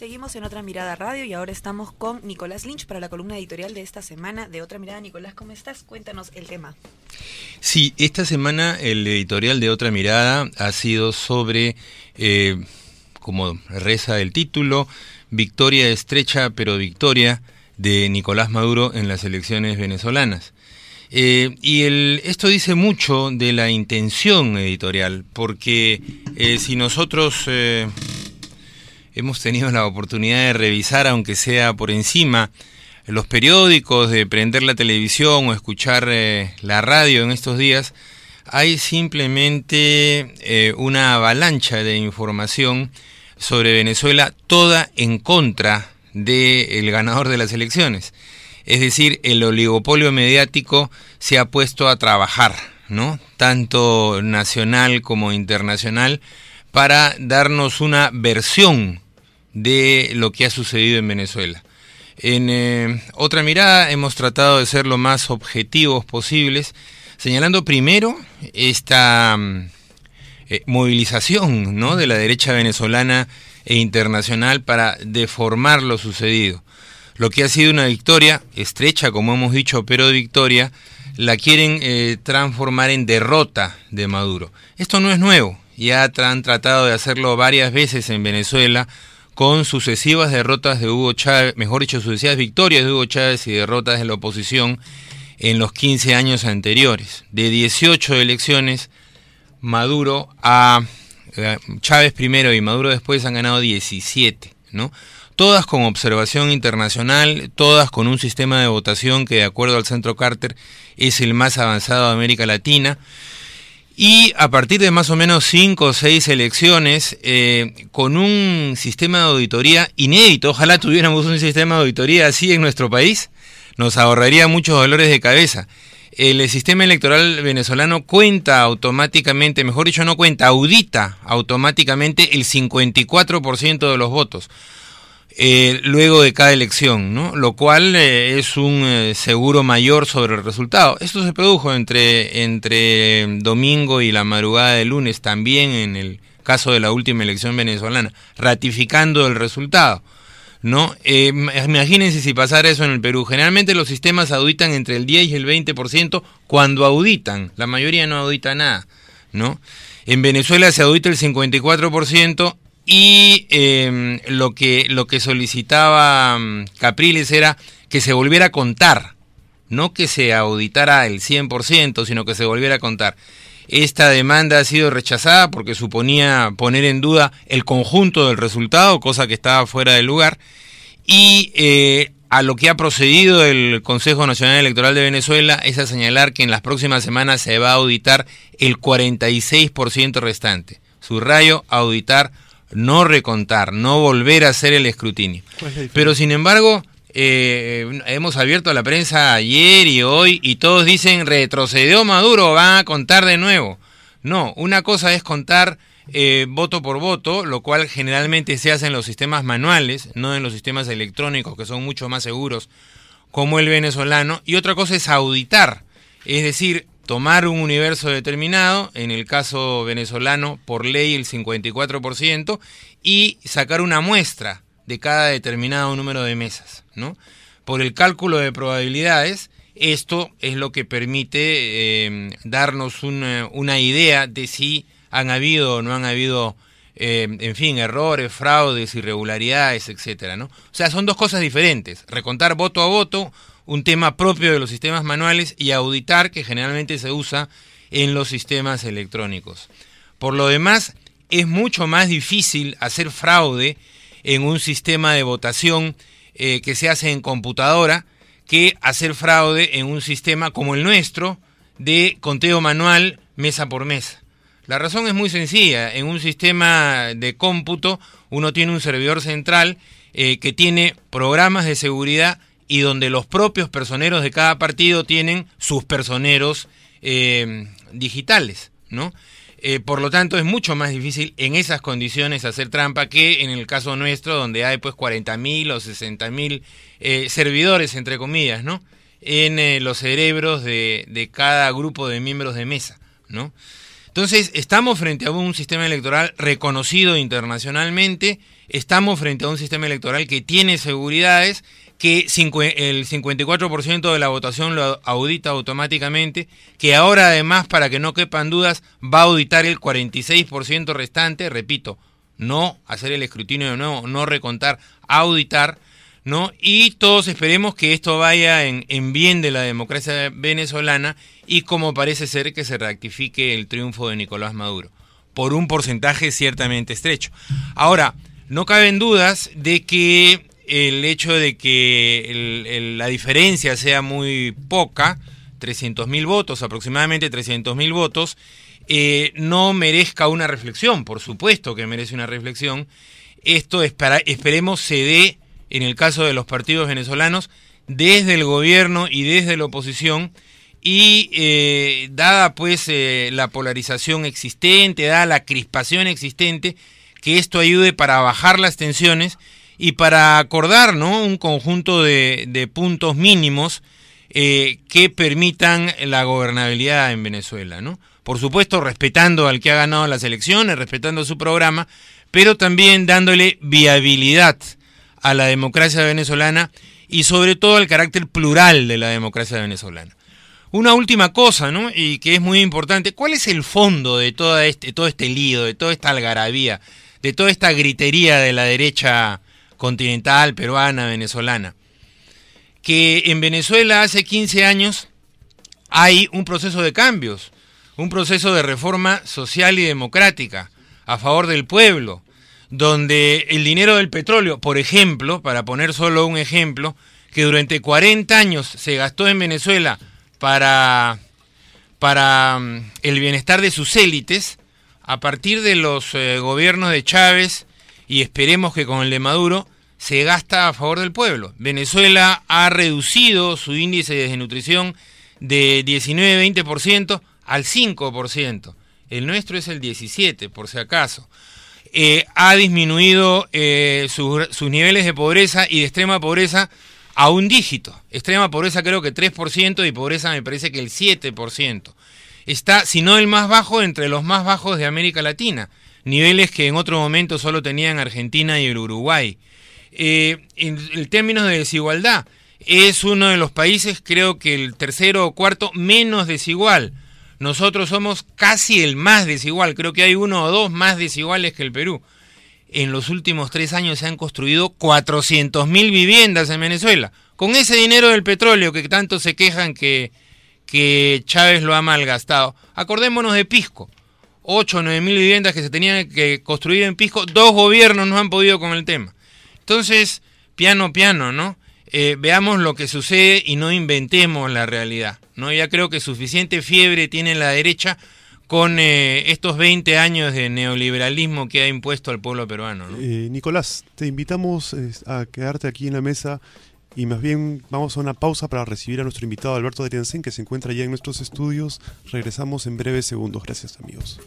Seguimos en Otra Mirada Radio y ahora estamos con Nicolás Lynch para la columna editorial de esta semana de Otra Mirada. Nicolás, ¿cómo estás? Cuéntanos el tema. Sí, esta semana el editorial de Otra Mirada ha sido sobre, como reza el título, victoria estrecha pero victoria de Nicolás Maduro en las elecciones venezolanas. Esto dice mucho de la intención editorial, porque si nosotros hemos tenido la oportunidad de revisar, aunque sea por encima, los periódicos, de prender la televisión o escuchar la radio en estos días, hay simplemente una avalancha de información sobre Venezuela, toda en contra del ganador de las elecciones. Es decir, el oligopolio mediático se ha puesto a trabajar, ¿no? Tanto nacional como internacional, para darnos una versión de lo que ha sucedido en Venezuela. En Otra Mirada hemos tratado de ser lo más objetivos posibles, señalando primero esta movilización, ¿no?, de la derecha venezolana e internacional para deformar lo sucedido. Lo que ha sido una victoria estrecha, como hemos dicho, pero victoria, la quieren transformar en derrota de Maduro. Esto no es nuevo, ya han tratado de hacerlo varias veces en Venezuela, con sucesivas derrotas de Hugo Chávez, mejor dicho, sucesivas victorias de Hugo Chávez y derrotas de la oposición en los 15 años anteriores. De 18 elecciones, Maduro Chávez primero y Maduro después han ganado 17, ¿no? Todas con observación internacional, todas con un sistema de votación que, de acuerdo al Centro Carter, es el más avanzado de América Latina. Y a partir de más o menos 5 o 6 elecciones, con un sistema de auditoría inédito, ojalá tuviéramos un sistema de auditoría así en nuestro país, nos ahorraría muchos dolores de cabeza. El sistema electoral venezolano cuenta automáticamente, mejor dicho, no cuenta, audita automáticamente el 54% de los votos. Luego de cada elección, ¿no? Lo cual es un seguro mayor sobre el resultado. Esto se produjo entre domingo y la madrugada del lunes, también en el caso de la última elección venezolana, ratificando el resultado, ¿no? Imagínense si pasara eso en el Perú. Generalmente los sistemas auditan entre el 10 y el 20% cuando auditan. La mayoría no audita nada, ¿no? En Venezuela se audita el 54%. Y lo que solicitaba Capriles era que se volviera a contar, no que se auditara el 100%, sino que se volviera a contar. Esta demanda ha sido rechazada porque suponía poner en duda el conjunto del resultado, cosa que estaba fuera de lugar, y a lo que ha procedido el Consejo Nacional Electoral de Venezuela es a señalar que en las próximas semanas se va a auditar el 46% restante. Subrayo, auditar, no recontar, no volver a hacer el escrutinio. Pero sin embargo, hemos abierto a la prensa ayer y hoy y todos dicen retrocedió Maduro, van a contar de nuevo. No, una cosa es contar voto por voto, lo cual generalmente se hace en los sistemas manuales, no en los sistemas electrónicos, que son mucho más seguros, como el venezolano, y otra cosa es auditar, es decir, tomar un universo determinado, en el caso venezolano, por ley el 54%, y sacar una muestra de cada determinado número de mesas, ¿no? Por el cálculo de probabilidades, esto es lo que permite darnos una idea de si han habido o no han habido, en fin, errores, fraudes, irregularidades, etcétera, ¿no? O sea, son dos cosas diferentes. Recontar voto a voto, un tema propio de los sistemas manuales, y auditar, que generalmente se usa en los sistemas electrónicos. Por lo demás, es mucho más difícil hacer fraude en un sistema de votación que se hace en computadora que hacer fraude en un sistema como el nuestro de conteo manual mesa por mesa. La razón es muy sencilla. En un sistema de cómputo uno tiene un servidor central que tiene programas de seguridad y donde los propios personeros de cada partido tienen sus personeros digitales, ¿no? Por lo tanto, es mucho más difícil en esas condiciones hacer trampa que en el caso nuestro, donde hay pues 40.000 o 60.000 servidores, entre comillas, ¿no?, en los cerebros de cada grupo de miembros de mesa, ¿no? Entonces, estamos frente a un sistema electoral reconocido internacionalmente, estamos frente a un sistema electoral que tiene seguridades, que el 54% de la votación lo audita automáticamente, que ahora además, para que no quepan dudas, va a auditar el 46% restante, repito, no hacer el escrutinio de nuevo, no recontar, auditar, ¿no? Y todos esperemos que esto vaya en bien de la democracia venezolana y como parece ser que se rectifique el triunfo de Nicolás Maduro, por un porcentaje ciertamente estrecho. Ahora, no caben dudas de que el hecho de que la diferencia sea muy poca, 300.000 votos, aproximadamente 300.000 votos, no merezca una reflexión. Por supuesto que merece una reflexión. Esto esperemos se dé, en el caso de los partidos venezolanos, desde el gobierno y desde la oposición, y dada pues la polarización existente, dada la crispación existente, que esto ayude para bajar las tensiones y para acordar, ¿no?, un conjunto de puntos mínimos que permitan la gobernabilidad en Venezuela, ¿no? Por supuesto, respetando al que ha ganado las elecciones, respetando su programa, pero también dándole viabilidad a la democracia venezolana y sobre todo al carácter plural de la democracia venezolana. Una última cosa, ¿no?, y que es muy importante: ¿cuál es el fondo de todo este lío, de toda esta algarabía, de toda esta gritería de la derecha continental, peruana, venezolana? Que en Venezuela hace 15 años hay un proceso de cambios, un proceso de reforma social y democrática a favor del pueblo, donde el dinero del petróleo, por ejemplo, para poner solo un ejemplo, que durante 40 años se gastó en Venezuela para el bienestar de sus élites, a partir de los gobiernos de Chávez, y esperemos que con el de Maduro, se gasta a favor del pueblo. Venezuela ha reducido su índice de desnutrición de 19-20% al 5%. El nuestro es el 17%, por si acaso. Ha disminuido sus niveles de pobreza y de extrema pobreza a un dígito. Extrema pobreza creo que 3% y pobreza me parece que el 7%. Está, si no el más bajo, entre los más bajos de América Latina. Niveles que en otro momento solo tenían Argentina y el Uruguay. En términos de desigualdad, es uno de los países, creo que el tercero o cuarto menos desigual. Nosotros somos casi el más desigual, creo que hay uno o dos más desiguales que el Perú. En los últimos 3 años se han construido 400.000 viviendas en Venezuela, con ese dinero del petróleo que tanto se quejan que Chávez lo ha malgastado. Acordémonos de Pisco, 8 o 9.000 viviendas que se tenían que construir en Pisco, 2 gobiernos no han podido con el tema. Entonces, piano, ¿no? Veamos lo que sucede y no inventemos la realidad, ¿no? Ya creo que suficiente fiebre tiene la derecha con estos 20 años de neoliberalismo que ha impuesto al pueblo peruano, ¿no? Nicolás, te invitamos a quedarte aquí en la mesa y más bien vamos a una pausa para recibir a nuestro invitado Alberto Darienzen, que se encuentra ya en nuestros estudios. Regresamos en breves segundos. Gracias, amigos.